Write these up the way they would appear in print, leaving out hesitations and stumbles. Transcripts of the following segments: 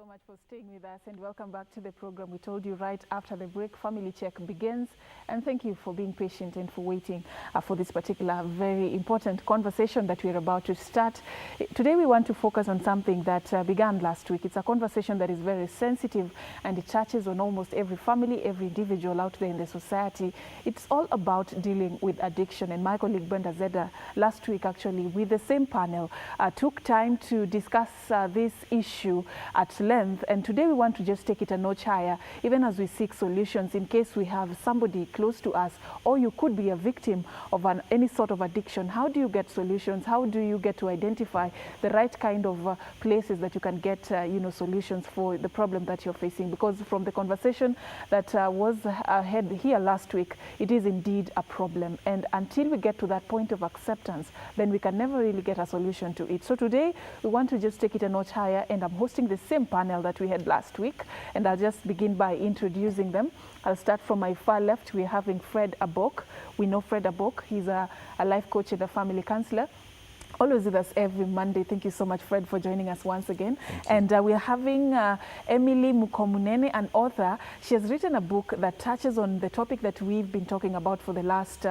much for staying with us and welcome back to the program. We told you right after the break, Family Check begins, and thank you for being patient and for waiting for this particular very important conversation that we're about to start. Today we want to focus on something that began last week. It's a conversation that is very sensitive and it touches on almost every family, every individual out there in the society. It's all about dealing with addiction, and my colleague Brenda Zeda last week actually with the same panel took time to discuss this issue at length, and today we want to just take it a notch higher, even as we seek solutions in case we have somebody close to us, or you could be a victim of any sort of addiction. How do you get solutions? How do you get to identify the right kind of places that you can get solutions for the problem that you're facing? Because from the conversation that was had here last week, it is indeed a problem, and until we get to that point of acceptance, then we can never really get a solution to it. So today we want to just take it a notch higher, and I'm hosting the same panel that we had last week, and I'll just begin by introducing them. I'll start from my far left. We're having Fred Abok. We know Fred Abok. He's a life coach and a family counselor, always with us every Monday. Thank you so much, Fred, for joining us once again. And we're having Emily Mukomunene, an author. She has written a book that touches on the topic that we've been talking about for the last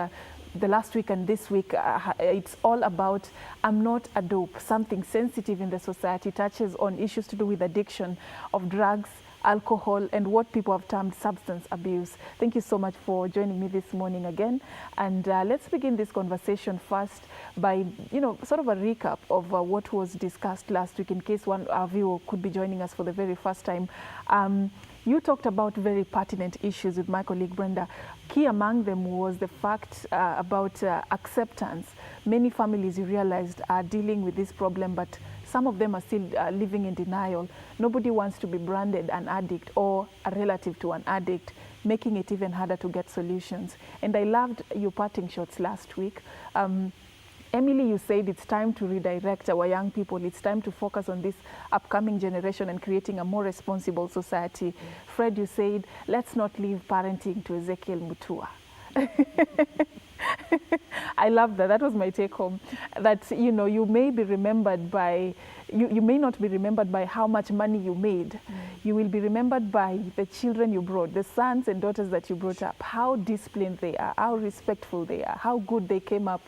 week and this week. It's all about I'm not a dope, something sensitive in the society, touches on issues to do with addiction of drugs, alcohol, and what people have termed substance abuse. Thank you so much for joining me this morning again. And let's begin this conversation first by, sort of a recap of what was discussed last week, in case one of you could be joining us for the very first time. You talked about very pertinent issues with my colleague Brenda. Key among them was the fact about acceptance. Many families, you realized, are dealing with this problem, but some of them are still living in denial. Nobody wants to be branded an addict or a relative to an addict, making it even harder to get solutions. And I loved your parting shots last week. Emily, you said it's time to redirect our young people. It's time to focus on this upcoming generation and creating a more responsible society. Fred, you said, let's not leave parenting to Ezekiel Mutua. I love that. That was my take home. That, you may be remembered by, you may not be remembered by how much money you made. You will be remembered by the children you brought, the sons and daughters that you brought up, how disciplined they are, how respectful they are, how good they came up.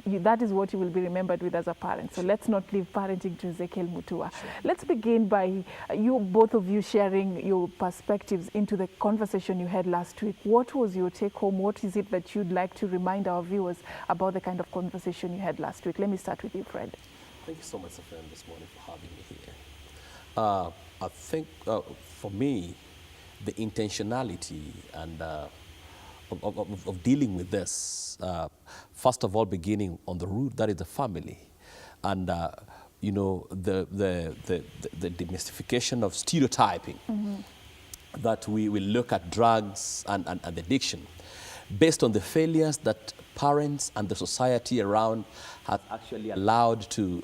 That is what you will be remembered with as a parent. So let's not leave parenting to Ezekiel Mutua. Sure. Let's begin by both of you sharing your perspectives into the conversation you had last week. What was your take home? What is it that you'd like to remind our viewers about the kind of conversation you had last week? Let me start with you, Fred. Thank you so much, Safran, this morning for having me here. I think for me, the intentionality and of dealing with this, first of all, beginning on the root, that is the family, and the demystification of stereotyping, that we will look at drugs and addiction based on the failures that parents and the society around have actually allowed to,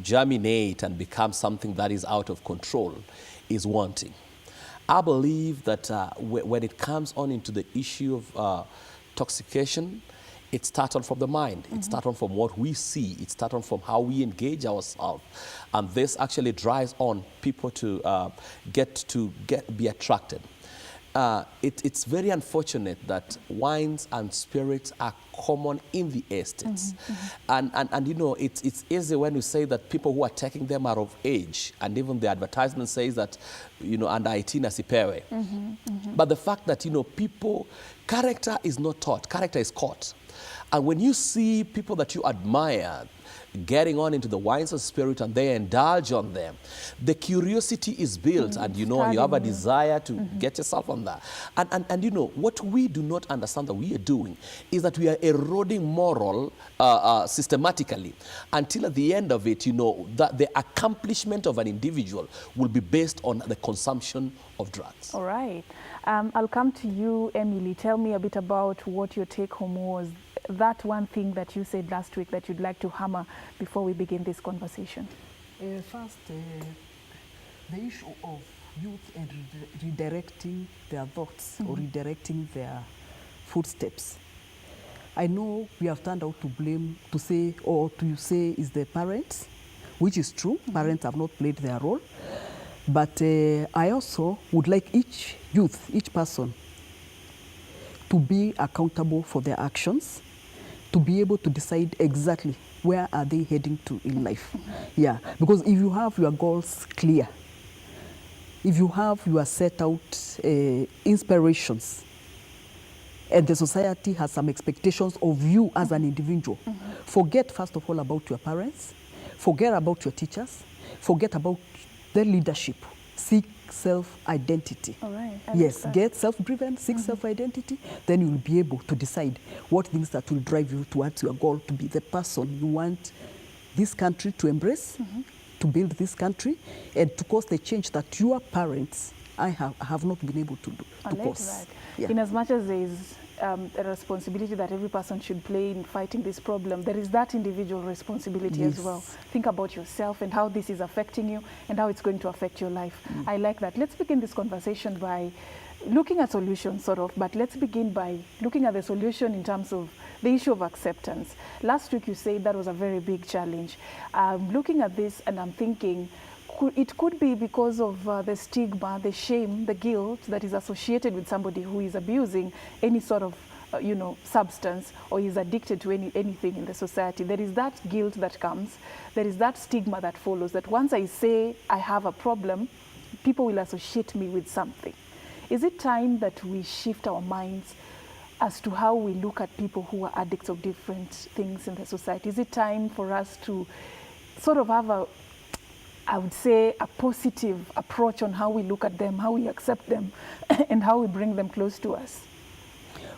germinate and become something that is out of control, is wanting. I believe that when it comes on into the issue of toxication, it starts on from the mind. It starts on from what we see. It starts on from how we engage ourselves. And this actually drives on people to be attracted. It's very unfortunate that wines and spirits are common in the estates. And it's easy when you say that people who are taking them are of age, and even the advertisement says that, under 18 asipewe. But the fact that, character is not taught, character is caught. And when you see people that you admire getting on into the wines of spirit and they indulge on them, the curiosity is built, and you have a desire to get yourself on that. And what we do not understand that we are doing is that we are eroding moral systematically, until at the end of it, that the accomplishment of an individual will be based on the consumption of drugs. All right. I'll come to you, Emily. Tell me a bit about what your take home was. That one thing that you said last week that you'd like to hammer before we begin this conversation. First, the issue of youth and redirecting their thoughts or redirecting their footsteps. I know we have turned out to say is the parents, which is true. Parents have not played their role. But I also would like each youth, each person, to be accountable for their actions, to be able to decide exactly where are they heading to in life. Yeah, because if you have your goals clear, if you have your set out inspirations, and the society has some expectations of you as an individual, forget first of all about your parents, forget about your teachers, forget about the leadership, seek self-identity. All right. Yes, get self-driven, seek self-identity, then you will be able to decide what things that will drive you towards your goal to be the person you want this country to embrace, to build this country, and to cause the change that your parents have not been able to do. To cause. Right. Yeah. In as much as there is a responsibility that every person should play in fighting this problem, there is that individual responsibility as well. Think about yourself and how this is affecting you and how it's going to affect your life. I like that. Let's begin this conversation by looking at solutions, sort of, but let's begin by looking at the solution in terms of the issue of acceptance. Last week you said that was a very big challenge. I'm looking at this and I'm thinking, it could be because of the stigma, the shame, the guilt that is associated with somebody who is abusing any sort of substance or is addicted to anything in the society. There is that guilt that comes. There is that stigma that follows, that once I say I have a problem, people will associate me with something. Is it time that we shift our minds as to how we look at people who are addicts of different things in the society? Is it time for us to sort of have I would say, a positive approach on how we look at them, how we accept them, and how we bring them close to us?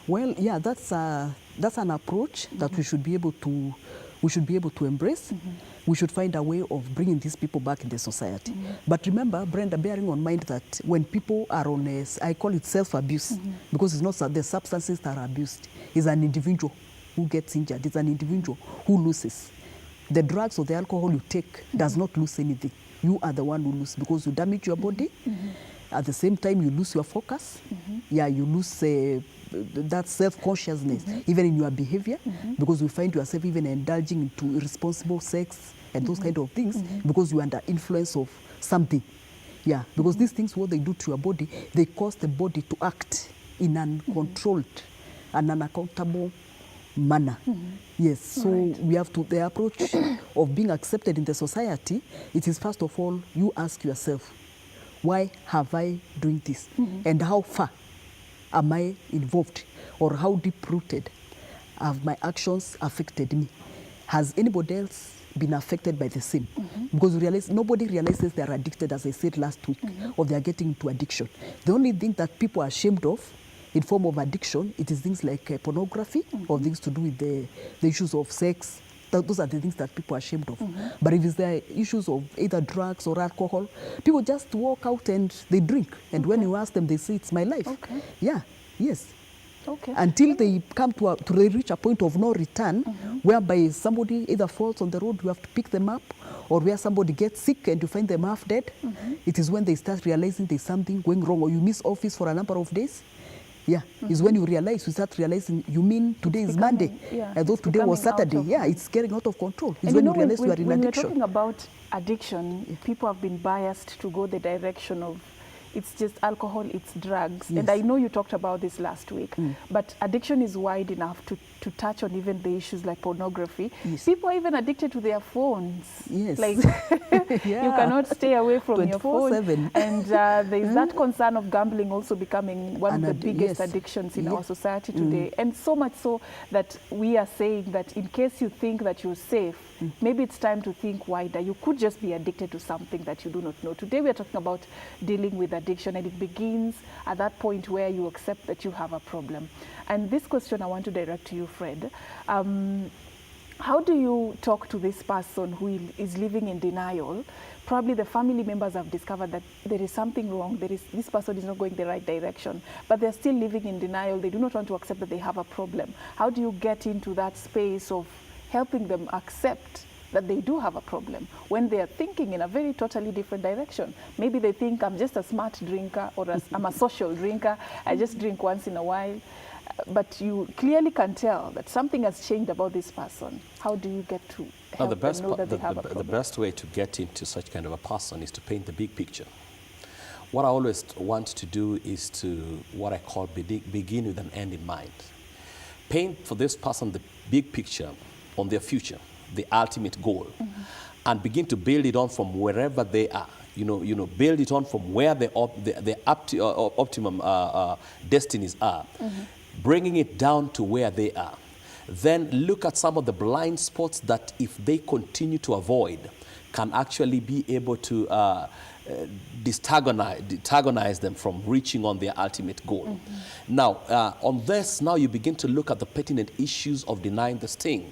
Well, yeah, that's an approach that we should be able to embrace. We should find a way of bringing these people back in the society. But remember, Brenda, bearing on mind that when people are on I call it self-abuse, because it's not the substances that are abused. It's an individual who gets injured. It's an individual who loses. The drugs or the alcohol you take does not lose anything. You are the one who loses because you damage your body. At the same time, you lose your focus. Yeah, you lose that self-consciousness, even in your behavior, because you find yourself even indulging into irresponsible sex and those kind of things, because you're under influence of something. Yeah, because these things, what they do to your body, they cause the body to act in an uncontrolled and unaccountable manner. Yes, so we have to, the approach of being accepted in the society, it is first of all, you ask yourself, why have I doing this? And how far am I involved? Or how deep-rooted have my actions affected me? Has anybody else been affected by the same? Because you realize, nobody realizes they're addicted, as I said last week, or they're getting into addiction. The only thing that people are ashamed of in form of addiction, it is things like pornography or things to do with the issues of sex. Those are the things that people are ashamed of. But if it's the issues of either drugs or alcohol, people just walk out and they drink. And when you ask them, they say, it's my life. Yeah, yes. Until they come to they reach a point of no return, whereby somebody either falls on the road, you have to pick them up, or where somebody gets sick and you find them half dead. It is when they start realizing there's something going wrong, or you miss office for a number of days. Yeah, is when you start realizing, you mean today is Monday, and though today was Saturday. Yeah, it's getting out of control. It's when you realize you are in addiction. When we're talking about addiction, people have been biased to go the direction of it's just alcohol, it's drugs. And I know you talked about this last week, but addiction is wide enough to touch on even the issues like pornography. People are even addicted to their phones. Like you cannot stay away from your phone. And there's that concern of gambling also becoming one of the biggest addictions in our society today. And so much so that we are saying that in case you think that you're safe, maybe it's time to think wider. You could just be addicted to something that you do not know. Today we are talking about dealing with addiction, and it begins at that point where you accept that you have a problem. And this question I want to direct to you, Fred. How do you talk to this person who is living in denial? Probably the family members have discovered that there is something wrong. This person is not going the right direction, but they're still living in denial. They do not want to accept that they have a problem. How do you get into that space of helping them accept that they do have a problem when they are thinking in a very totally different direction? Maybe they think, I'm just a smart drinker, or I'm a social drinker, I just drink once in a while. But you clearly can tell that something has changed about this person. How do you get to help them know that they have a problem? The best way to get into such kind of a person is to paint the big picture. what I always want to do is to, what I call, begin with an end in mind. Paint for this person the big picture on their future, the ultimate goal, and begin to build it on from wherever they are. Build it on from where the optimum destinies are, bringing it down to where they are. Then look at some of the blind spots that, if they continue to avoid, can actually be able to antagonize them from reaching on their ultimate goal. Now, on this, now you begin to look at the pertinent issues of denying the sting.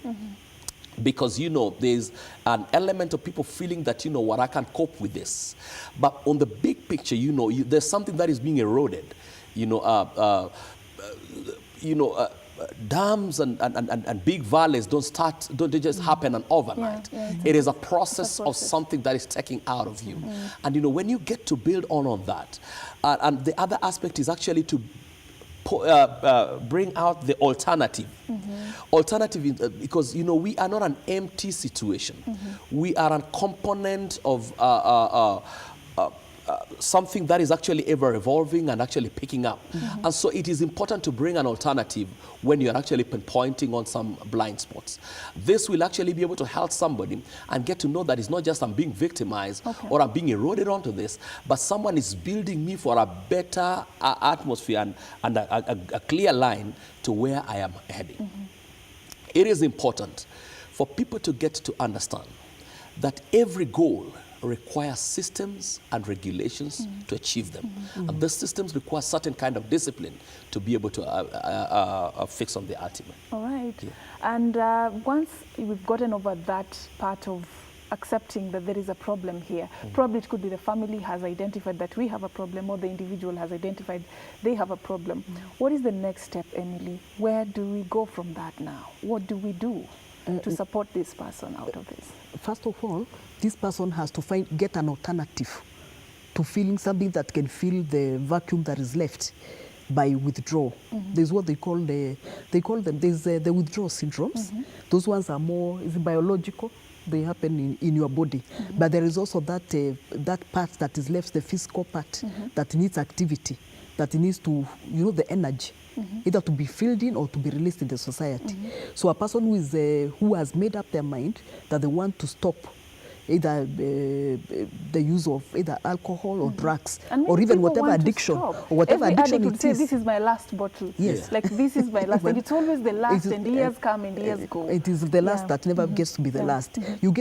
Because, there's an element of people feeling that, what, I can cope with this. But on the big picture, there's something that is being eroded. Dams and big valleys don't they just happen overnight. It is a process of something that is taking out of you. And when you get to build on that, and the other aspect is actually to bring out the alternative. Alternative is, because we are not an empty situation. We are a component of something that is actually ever evolving and actually picking up. And so it is important to bring an alternative when you're actually pinpointing on some blind spots. This will actually be able to help somebody and get to know that it's not just I'm being victimized or I'm being eroded onto this, but someone is building me for a better atmosphere and a clear line to where I am heading. It is important for people to get to understand that every goal require systems and regulations to achieve them. And those systems require certain kind of discipline to be able to fix on the ultimate. All right. Yeah. And once we've gotten over that part of accepting that there is a problem here, probably it could be the family has identified that we have a problem, or the individual has identified they have a problem. What is the next step, Emily? Where do we go from that now? What do we do to support this person out of this? First of all, this person has to get an alternative to feeling something that can fill the vacuum that is left by withdrawal. There's what they call the withdrawal syndromes. Those ones are more biological. They happen in your body. But there is also that part that is left, the physical part, that needs activity, that needs to, the energy, either to be filled in or to be released in the society. So a person who has made up their mind that they want to stop either the use of either alcohol or drugs, or even whatever addiction, or whatever addiction it is. Say, this is my last bottle. Yes. Like, this is my last. And it's always the last, and years come and years go. It is the last that never gets to be the last. You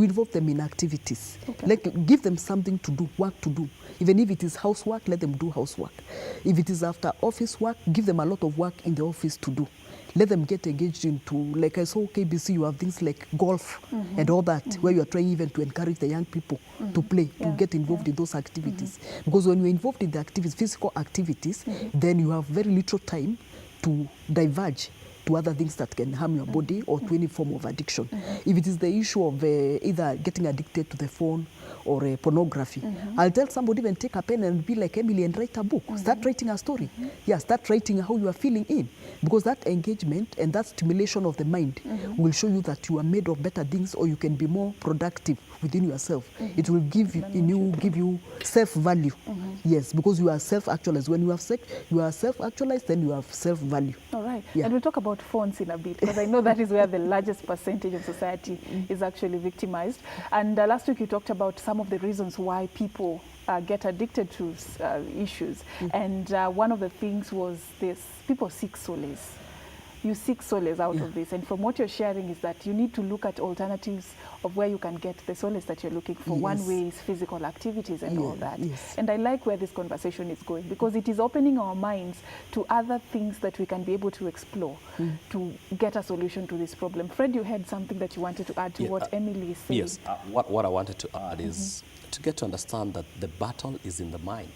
involve them in activities. Like, give them something to do, work to do. Even if it is housework, let them do housework. If it is after office work, give them a lot of work in the office to do. Let them get engaged into, like I saw KBC, you have things like golf and all that, where you are trying even to encourage the young people to play, to get involved in those activities. Because when you're involved in the activities, physical activities, then you have very little time to diverge to other things that can harm your body or to any form of addiction. If it is the issue of either getting addicted to the phone or pornography, I'll tell somebody, even take a pen and be like Emily and write a book. Start writing a story. Yeah, start writing how you are feeling in. Because that engagement and that stimulation of the mind will show you that you are made of better things, or you can be more productive within yourself. It will give you self-value. Yes, because you are self-actualized. When you are self-actualized, then you have self-value. All right. Yeah. And we'll talk about phones in a bit, because I know that is where the largest percentage of society is actually victimized. And last week you talked about some of the reasons why people get addicted to issues. And one of the things was this: people seek solace. You seek solace out of this. And from what you're sharing is that you need to look at alternatives of where you can get the solace that you're looking for. One way is physical activities and all that. And I like where this conversation is going, because it is opening our minds to other things that we can be able to explore to get a solution to this problem. Fred, you had something that you wanted to add to what Emily is saying. Yes, what I wanted to add is to get to understand that the battle is in the mind.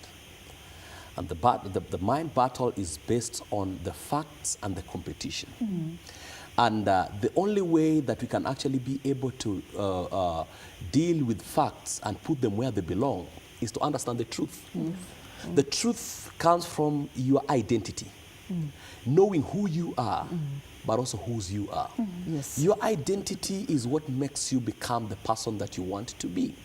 And the mind battle is based on the facts and the competition. And the only way that we can actually be able to deal with facts and put them where they belong is to understand the truth. The truth comes from your identity. Knowing who you are but also whose you are. Yes. Your identity is what makes you become the person that you want to be.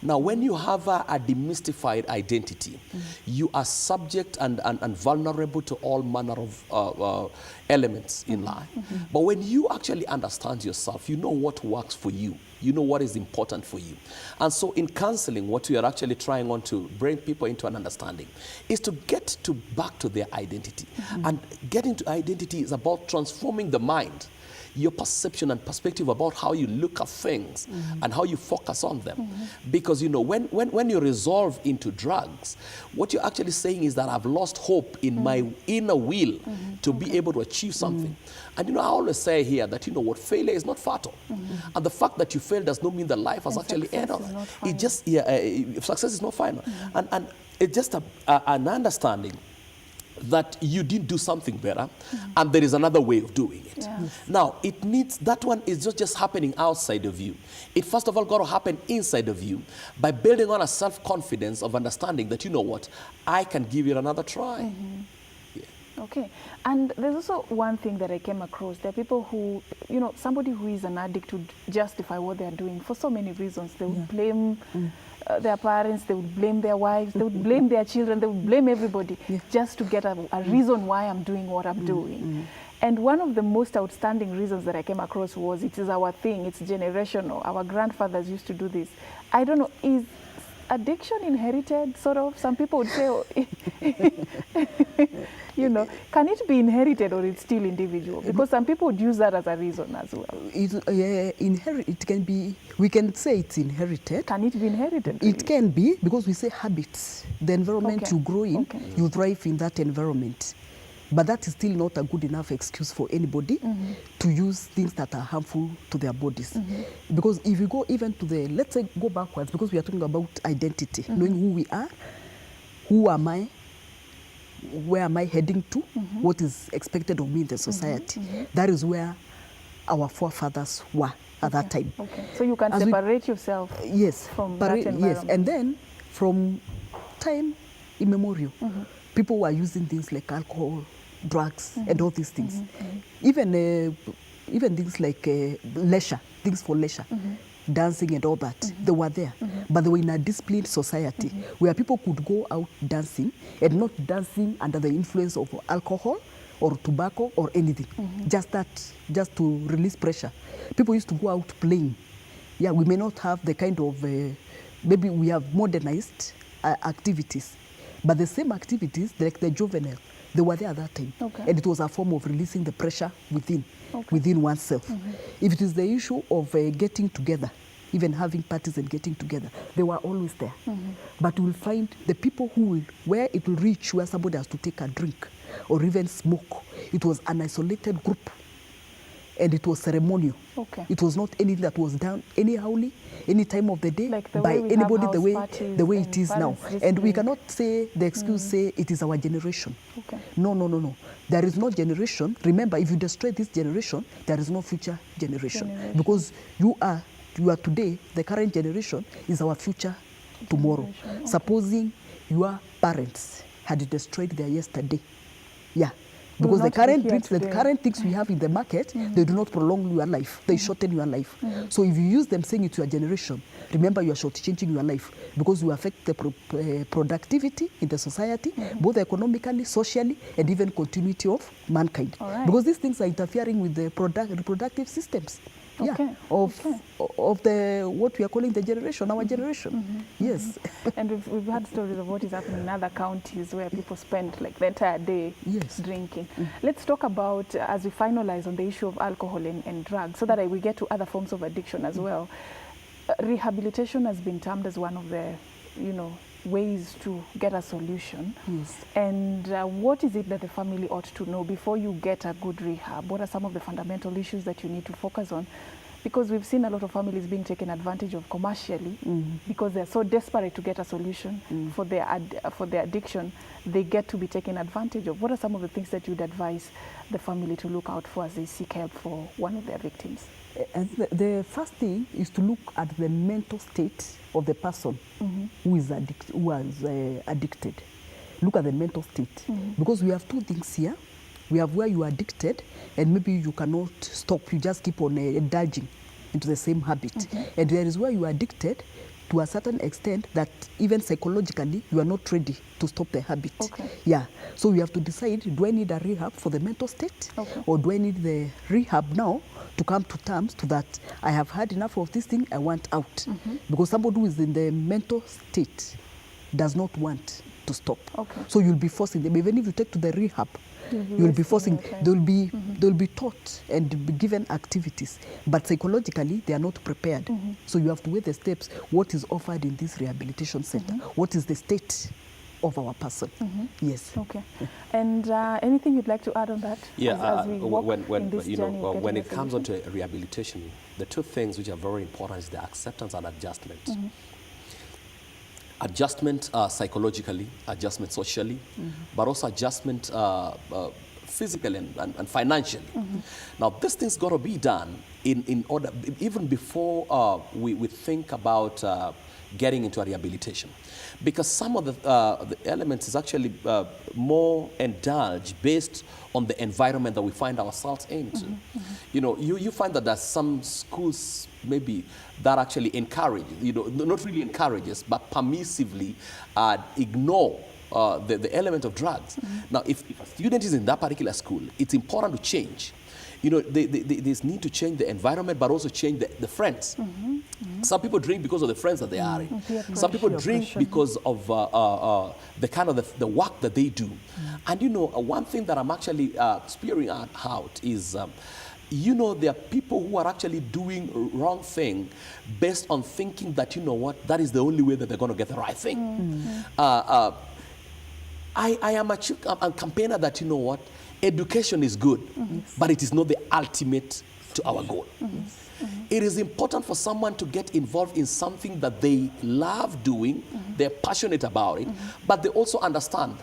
Now, when you have a demystified identity, you are subject and vulnerable to all manner of elements in life. But when you actually understand yourself, you know what works for you. You know what is important for you. And so in counseling, what we are actually trying on to bring people into an understanding is to get to back to their identity. And getting to identity is about transforming the mind, your perception and perspective about how you look at things and how you focus on them. Because, you know, when you resolve into drugs, what you're actually saying is that I've lost hope in my inner will to be able to achieve something. And, you know, I always say here that, you know what, failure is not fatal. And the fact that you fail does not mean that life has actually ended. It just, success is not final. And it's just an understanding that you didn't do something better, and there is another way of doing it. Now, it needs, that one is not just happening outside of you. It first of all got to happen inside of you by building on a self-confidence of understanding that, you know what, I can give it another try. Okay, and there's also one thing that I came across. There are people who, you know, somebody who is an addict would justify what they're doing for so many reasons. They would blame their parents, they would blame their wives, they would blame their children, they would blame everybody just to get a reason why I'm doing what I'm doing. And one of the most outstanding reasons that I came across was, it is our thing, it's generational. Our grandfathers used to do this. I don't know, is addiction inherited, sort of? Some people would say, oh, you know, can it be inherited or it's still individual? Because some people would use that as a reason as well. It can be, we can say it's inherited. Can it be inherited? Really? It can be, because we say habits. The environment you grow in, you thrive in that environment. But that is still not a good enough excuse for anybody to use things that are harmful to their bodies. Because if you go even to the, let's say go backwards, because we are talking about identity, knowing who we are, who am I, where am I heading to, what is expected of me in the society. That is where our forefathers were at that time. So you can separate yourself from that environment. Yes, and then from time immemorial, people were using things like alcohol, drugs, and all these things. Even things like leisure, things for leisure, dancing and all that, they were there. But they were in a disciplined society where people could go out dancing and not dancing under the influence of alcohol or tobacco or anything. Just to release pressure. People used to go out playing. Yeah, we may not have the kind of, maybe we have modernized activities, but the same activities, like the juvenile, they were there at that time. And it was a form of releasing the pressure within oneself. If it is the issue of getting together, even having parties and getting together, they were always there. But you will find the people where it will reach where somebody has to take a drink or even smoke, it was an isolated group. And it was ceremonial. It was not anything that was done anyhowly, any time of the day, like by anybody the way it is now. And we display. cannot say, the excuse say it is our generation. No. There is no generation. Remember, if you destroy this generation, there is no future generation. Because you are today, the current generation is our future tomorrow. Supposing your parents had destroyed their yesterday. Because the current things we have in the market, they do not prolong your life. They shorten your life. So if you use them saying it's your generation, remember you are shortchanging your life, because you affect the productivity in the society, both economically, socially, and even continuity of mankind. Because these things are interfering with the reproductive systems. Of the what we are calling the generation, our generation. Yes. And we've had stories of what is happening in other counties where people spend like the entire day drinking. Let's talk about, as we finalize on the issue of alcohol and drugs, so that we get to other forms of addiction as well. Rehabilitation has been termed as one of the, ways to get a solution. And what is it that the family ought to know before you get a good rehab? What are some of the fundamental issues that you need to focus on? Because we've seen a lot of families being taken advantage of commercially because they're so desperate to get a solution for their addiction, they get to be taken advantage of. What are some of the things that you'd advise the family to look out for as they seek help for one of their victims? The first thing is to look at the mental state of the person who is addicted. Look at the mental state. Because we have two things here. We have where you are addicted and maybe you cannot stop. You just keep on indulging into the same habit. And there is where you are addicted to a certain extent that even psychologically you are not ready to stop the habit. Yeah. So we have to decide, do I need a rehab for the mental state? Or do I need the rehab now to come to terms to that I have had enough of this thing, I want out? Because somebody who is in the mental state does not want to stop. So you'll be forcing them. Even if you take to the rehab, you'll be forcing, they'll be taught and be given activities, but psychologically they are not prepared. So you have to weigh the steps. What is offered in this rehabilitation center? What is the state of our person? Yes. Okay. And anything you'd like to add on that? Yeah, as we walk in this you know, journey of when getting it a comes solution? onto rehabilitation, the two things which are very important is the acceptance and adjustment. Adjustment psychologically, adjustment socially, but also adjustment physically and financially. Now, this thing's got to be done in order, even before we think about getting into a rehabilitation. Because some of the elements is actually more indulged based on the environment that we find ourselves into. You know, you find that there's some schools maybe that actually encourage, you know, not really encourages, but permissively ignore the element of drugs. Now, if a student is in that particular school, it's important to change. You know, there's need to change the environment, but also change the friends. Some people drink because of the friends that they are in. Some people drink because of the kind of the work that they do. And you know, one thing that I'm actually spearing out is, you know, there are people who are actually doing wrong thing based on thinking that, you know what, that is the only way that they're going to get the right thing. I am a campaigner that, you know what, education is good, but it is not the ultimate to our goal. It is important for someone to get involved in something that they love doing, they're passionate about it, but they also understand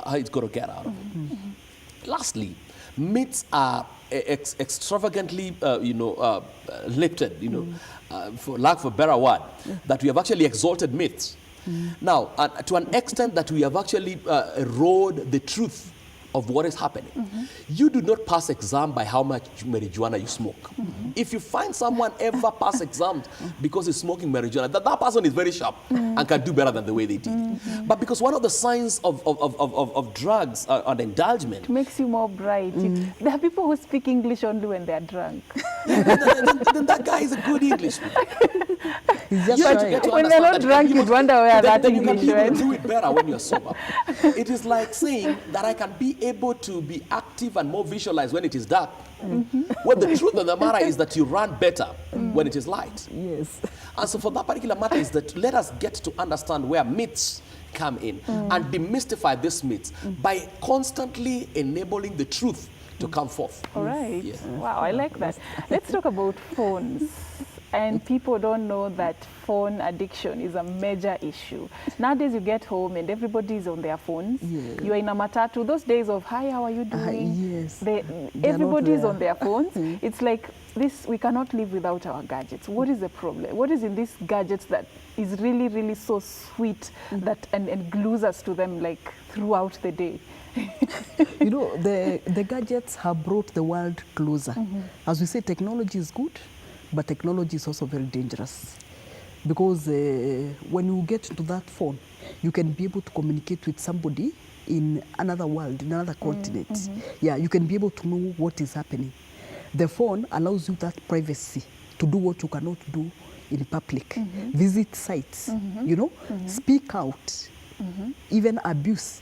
how it's going to get out of it. Lastly, myths are extravagantly, lifted, for lack of a better word, that we have actually exalted myths. Now, to an extent that we have actually eroded the truth of what is happening. You do not pass exam by how much marijuana you smoke. If you find someone ever pass exams because he's smoking marijuana, that person is very sharp and can do better than the way they did. But because one of the signs of drugs and indulgence, it makes you more bright. There are people who speak English only when they are drunk. then that guy is a good Englishman. He's just right. When they're not drunk, you'd wonder where that English went. You do it better when you're sober. It is like saying that I can be able to be active and more visualized when it is dark. Well, the truth of the matter is that you run better when it is light. Yes. And so for that particular matter is that let us get to understand where myths come in and demystify these myths by constantly enabling the truth to come forth. All right. Yeah. Wow, I like that. Let's talk about phones. And people don't know that phone addiction is a major issue. Nowadays you get home and everybody is on their phones. Yeah. You are in a matatu. Those days of, hi, how are you doing? Yes. Everybody is on their phones. It's like this, we cannot live without our gadgets. What is the problem? What is in these gadgets that is really, really so sweet that and glues us to them like throughout the day? You know, the gadgets have brought the world closer. As we say, technology is good, but technology is also very dangerous. Because when you get to that phone, you can be able to communicate with somebody in another world, in another continent. Yeah, you can be able to know what is happening. The phone allows you that privacy to do what you cannot do in public. Visit sites, you know, speak out, even abuse,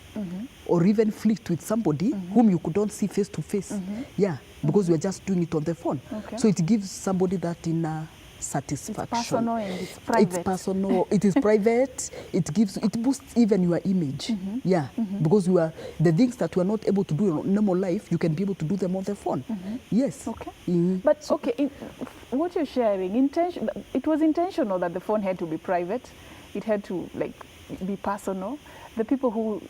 or even flirt with somebody whom you couldn't see face to face. Yeah, because we are just doing it on the phone. So it gives somebody that inner satisfaction. It's personal and it's private. It's personal, it is private, it boosts even your image. Yeah, because you are, the things that you are not able to do in normal life, you can be able to do them on the phone. Yes. Okay. But okay, what you're sharing, it was intentional that the phone had to be private. It had to like be personal. The people who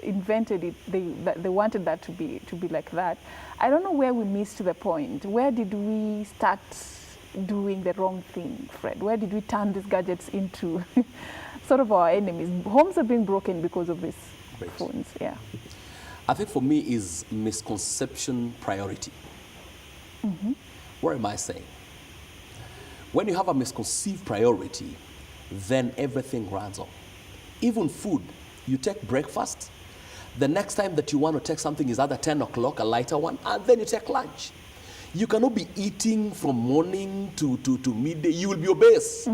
invented it, they wanted that to be like that. I don't know where we missed the point. Where did we start doing the wrong thing, Fred? Where did we turn these gadgets into sort of our enemies? Homes are being broken because of these phones. Yeah. I think for me is misconception priority. What am I saying? When you have a misconceived priority, then everything runs on. Even food, you take breakfast, the next time that you want to take something is either 10 o'clock, a lighter one, and then you take lunch. You cannot be eating from morning to midday. You will be obese.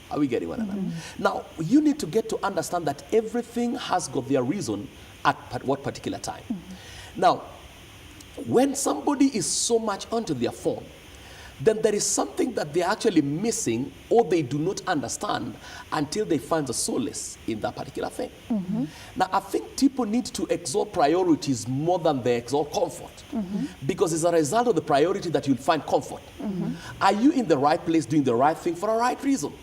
Are we getting one another? Now, you need to get to understand that everything has got their reason at what particular time. Now, when somebody is so much onto their phone, then there is something that they're actually missing or they do not understand until they find the solace in that particular thing. Now, I think people need to exalt priorities more than they exalt comfort, because it's a result of the priority that you'll find comfort. Are you in the right place doing the right thing for a right reason?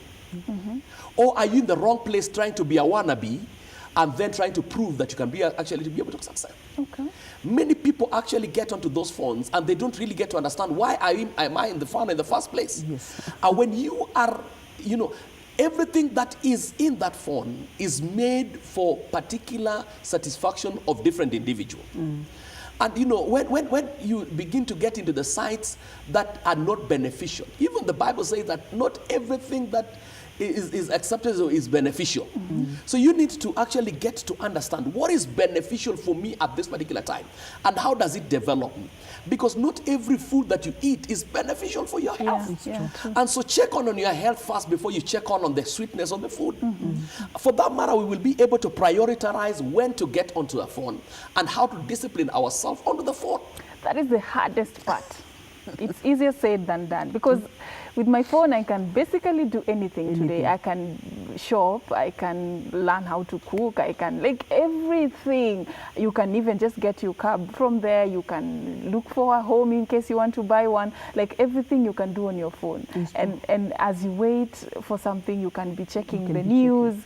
Or are you in the wrong place trying to be a wannabe and then trying to prove that you can be actually to be able to succeed? Okay. Many people actually get onto those phones and they don't really get to understand why am I in the phone in the first place. Yes. And when you are, everything that is in that phone is made for particular satisfaction of different individuals. And when you begin to get into the sites that are not beneficial, even the Bible says that not everything that is accepted or is beneficial. So you need to actually get to understand what is beneficial for me at this particular time and how does it develop me. Because not every food that you eat is beneficial for your health. And so check on your health first before you check on the sweetness of the food. For that matter, we will be able to prioritize when to get onto the phone and how to discipline ourselves onto the phone. That is the hardest part. It's easier said than done, because with my phone I can basically do anything today. I can shop, I can learn how to cook, I can like everything. You can even just get your cab from there. You can look for a home in case you want to buy one. Like everything you can do on your phone. And as you wait for something, you can be checking the news.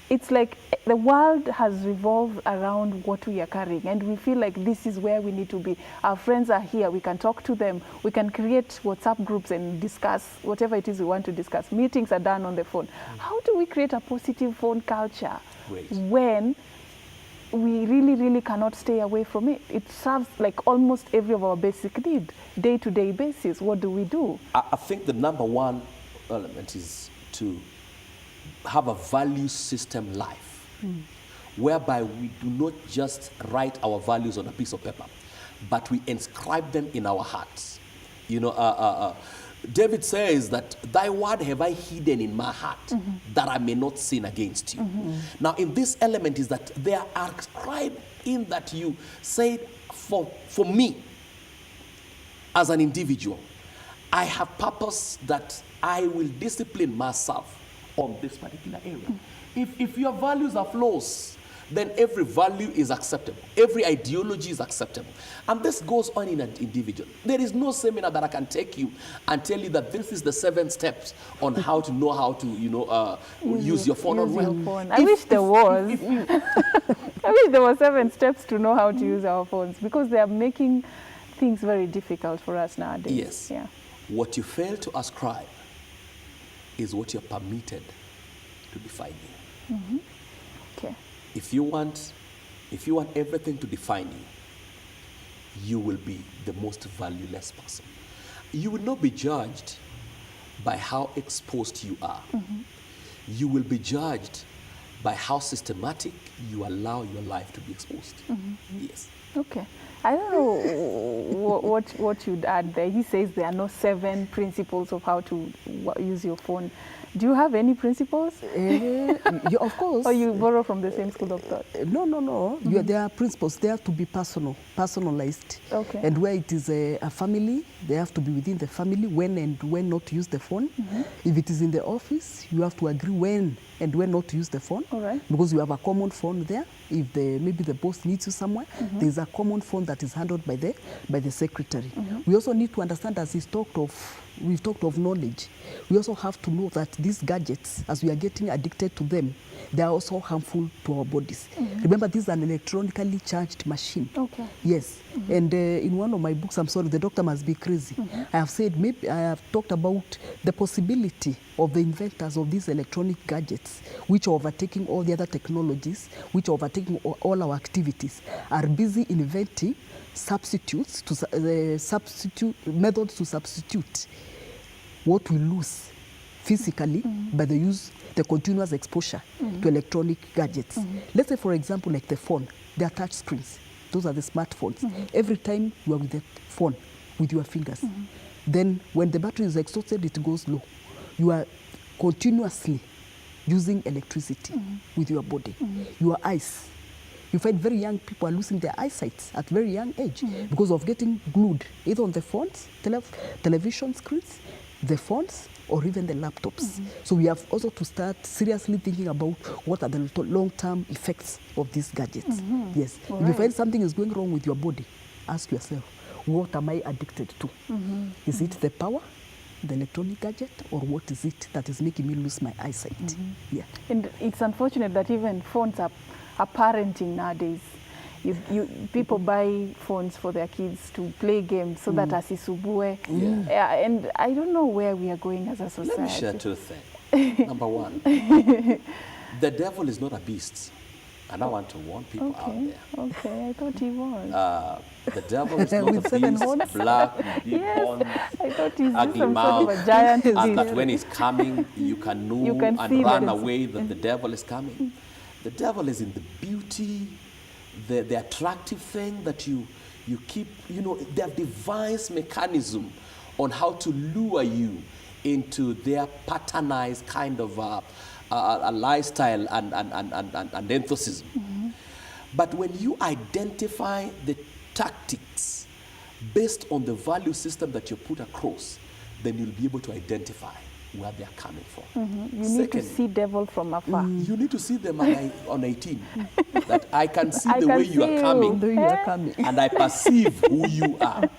It's like the world has revolved around what we are carrying, and we feel like this is where we need to be. Our friends are here, we can talk to them, we can create WhatsApp groups and discuss whatever it is we want to discuss. Meetings are done on the phone. How do we create a positive phone culture when we really cannot stay away from it? It serves like almost every of our basic need, day-to-day basis. What do we do? I think the number one element is to have a value system life, whereby we do not just write our values on a piece of paper, but we inscribe them in our hearts. David says that thy word have I hidden in my heart, that I may not sin against you. Now in this element is that they are inscribed in that you said, for me as an individual, I have purpose that I will discipline myself on this particular area. If your values are flaws, then every value is acceptable. Every ideology is acceptable. And this goes on in an individual. There is no seminar that I can take you and tell you that this is the 7 steps on how to know how to, use your phone. I wish there was. I wish there were 7 steps to know how to use our phones, because they are making things very difficult for us nowadays. Yes. Yeah. What you fail to ascribe is what you're permitted to define you. Okay. If you want everything to define you, you will be the most valueless person. You will not be judged by how exposed you are. You will be judged by how systematic you allow your life to be exposed. Yes. Okay. I don't know what you'd add there. He says there are no 7 principles of how to use your phone. Do you have any principles? Of course. Or you borrow from the same school of thought? No. There are principles. They have to be personalized. Okay. And where it is a family, they have to be within the family, when and when not to use the phone. If it is in the office, you have to agree when and when not to use the phone. All right. Because you have a common phone there. If maybe the boss needs you somewhere, there's a common phone that is handled by the secretary. We also need to understand, as we've talked of knowledge, we also have to know that these gadgets, as we are getting addicted to them, they are also harmful to our bodies. Remember, this is an electronically charged machine. Okay. Yes. And in one of my books, I'm sorry, the doctor must be crazy. I have said, maybe I have talked about the possibility of the inventors of these electronic gadgets gadgets, which are overtaking all the other technologies, which are overtaking all our activities, are busy inventing substitutes to methods to substitute what we lose physically by the continuous exposure to electronic gadgets. Let's say, for example, like the phone, they are touch screens. Those are the smartphones. Every time you are with the phone, with your fingers, then when the battery is exhausted, it goes low. You are continuously using electricity with your body. Your eyes. You find very young people are losing their eyesight at very young age because of getting glued either on the phones, television screens, the phones, or even the laptops. So we have also to start seriously thinking about what are the long-term effects of these gadgets. Yes. If you find something is going wrong with your body, ask yourself, what am I addicted to? Is it the power, the electronic gadget, or what is it that is making me lose my eyesight? Yeah. And it's unfortunate that even phones are parenting nowadays. People buy phones for their kids to play games so that asisubue. And I don't know where we are going as a society. Let me share two things. Number one, the devil is not a beast. And I want to warn people out there. Okay, I thought he was. The devil is not a beast, black, big horns, I thought he's ugly some mouth, sort of a giant and beast. that when he's coming, you can know You can and see run that away that the devil is coming. The devil is in the beauty, the attractive thing that you keep, they have devised mechanism on how to lure you into their patternized kind of a lifestyle and enthusiasm. But when you identify the tactics based on the value system that you put across, then you'll be able to identify where they are coming from. You need to see devil from afar. You need to see them on 18. That I can see I the can way you see are coming, The way you are coming. and I perceive who you are.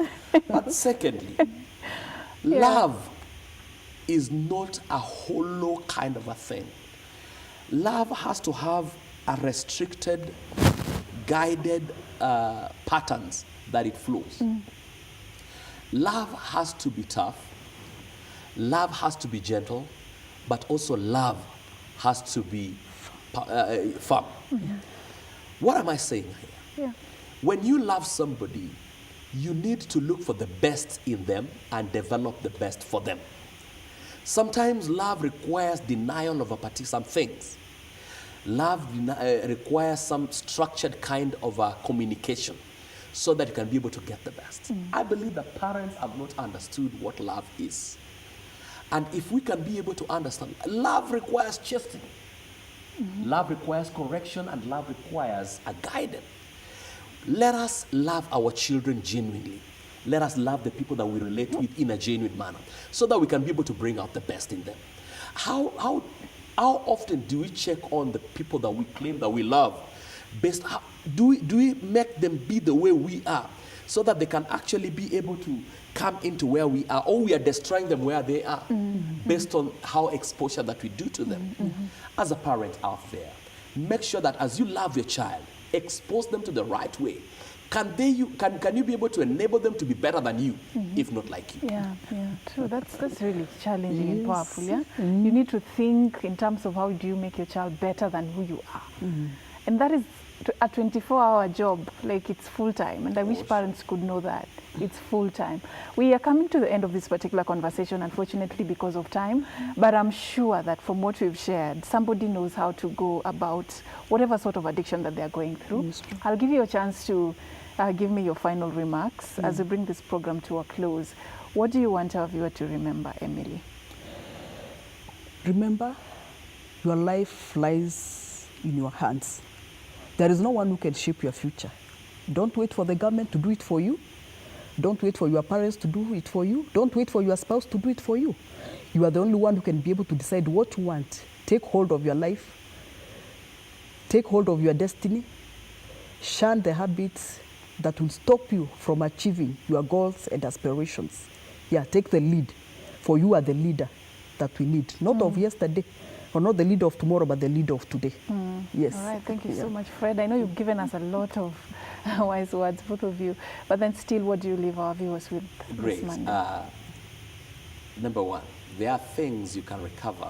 But secondly, love is not a hollow kind of a thing. Love has to have a restricted, guided patterns that it flows. Love has to be tough. Love has to be gentle, but also love has to be firm. What am I saying here? When you love somebody, you need to look for the best in them and develop the best for them. Sometimes love requires denial of some things. Love requires some structured kind of communication so that you can be able to get the best. I believe that parents have not understood what love is. And if we can be able to understand, love requires chastening. Love requires correction, and love requires a guidance. Let us love our children genuinely. Let us love the people that we relate with in a genuine manner so that we can be able to bring out the best in them. How often do we check on the people that we claim that we love? Do we make them be the way we are so that they can actually be able to come into where we are, or we are destroying them where they are based on how exposure that we do to them? As a parent out there, make sure that as you love your child, expose them to the right way. Can you be able to enable them to be better than you, if not like you? Yeah, true. That's really challenging and powerful. Yeah, you need to think in terms of how do you make your child better than who you are, and that is a 24-hour job. Like, it's full time, and I wish parents could know that it's full time. We are coming to the end of this particular conversation, unfortunately, because of time. But I'm sure that from what we've shared, somebody knows how to go about whatever sort of addiction that they're going through. I'll give you a chance to give me your final remarks as we bring this program to a close. What do you want our viewer to remember, Emily? Remember, your life lies in your hands. There is no one who can shape your future. Don't wait for the government to do it for you. Don't wait for your parents to do it for you. Don't wait for your spouse to do it for you. You are the only one who can be able to decide what you want. Take hold of your life. Take hold of your destiny. Shun the habits that will stop you from achieving your goals and aspirations. Yeah, take the lead, for you are the leader that we need, not of yesterday, or not the leader of tomorrow, but the leader of today. Yes. All right, thank you so much, Fred. I know you've given us a lot of wise words, both of you, but then still, what do you leave our viewers with Great. this Monday? Number one, there are things you can recover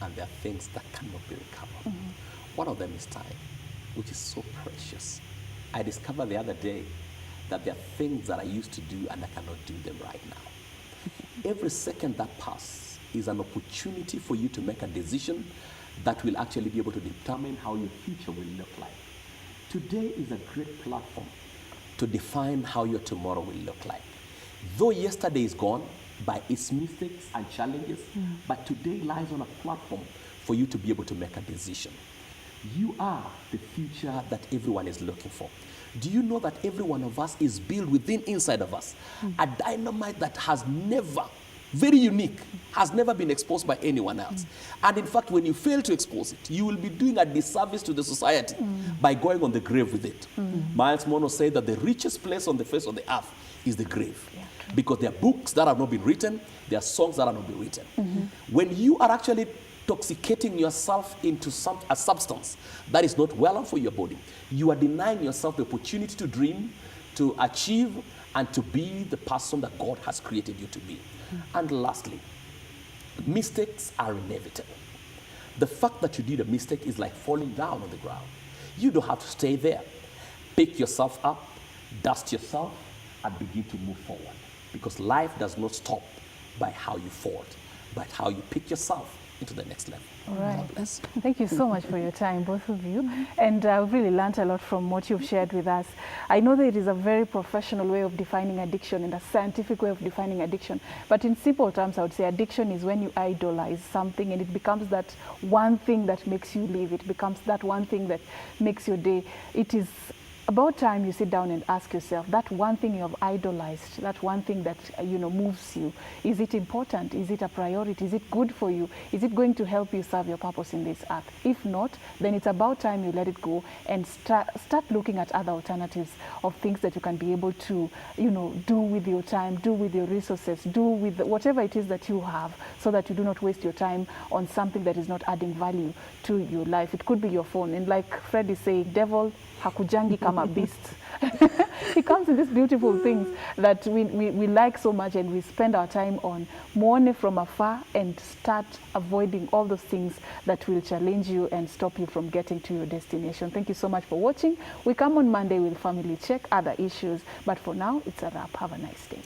and there are things that cannot be recovered. One of them is time, which is so precious. I discovered the other day that there are things that I used to do and I cannot do them right now. Every second that passes is an opportunity for you to make a decision that will actually be able to determine how your future will look like. Today is a great platform to define how your tomorrow will look like. Though yesterday is gone by its mistakes and challenges, but today lies on a platform for you to be able to make a decision. You are the future that everyone is looking for. Do you know that every one of us is built within inside of us? A dynamite that has never, very unique, has never been exposed by anyone else. And in fact, when you fail to expose it, you will be doing a disservice to the society by going on the grave with it. Miles Monroe said that the richest place on the face of the earth is the grave. Yeah, because there are books that have not been written, there are songs that have not been written. When you are actually intoxicating yourself into a substance that is not well for your body, you are denying yourself the opportunity to dream, to achieve, and to be the person that God has created you to be. And lastly, mistakes are inevitable. The fact that you did a mistake is like falling down on the ground. You don't have to stay there. Pick yourself up, dust yourself, and begin to move forward. Because life does not stop by how you fall, but how you pick yourself into the next level. All right. God bless. Thank you so much for your time, both of you. And I've really learned a lot from what you've shared with us. I know that it is a very professional way of defining addiction and a scientific way of defining addiction. But in simple terms, I would say addiction is when you idolize something and it becomes that one thing that makes you live. It becomes that one thing that makes your day. It is about time you sit down and ask yourself, that one thing you have idolized, that one thing that moves you, is it important? Is it a priority? Is it good for you? Is it going to help you serve your purpose in this earth? If not, then it's about time you let it go and start looking at other alternatives of things that you can be able to do with your time, do with your resources, do with whatever it is that you have, so that you do not waste your time on something that is not adding value to your life. It could be your phone, and like Fred is saying, devil hakujangi kama beast. He comes in these beautiful things that we like so much, and we spend our time on. Muone from afar and start avoiding all those things that will challenge you and stop you from getting to your destination. Thank you so much for watching. We come on Monday with Family Check, other issues, but for now, it's a wrap. Have a nice day.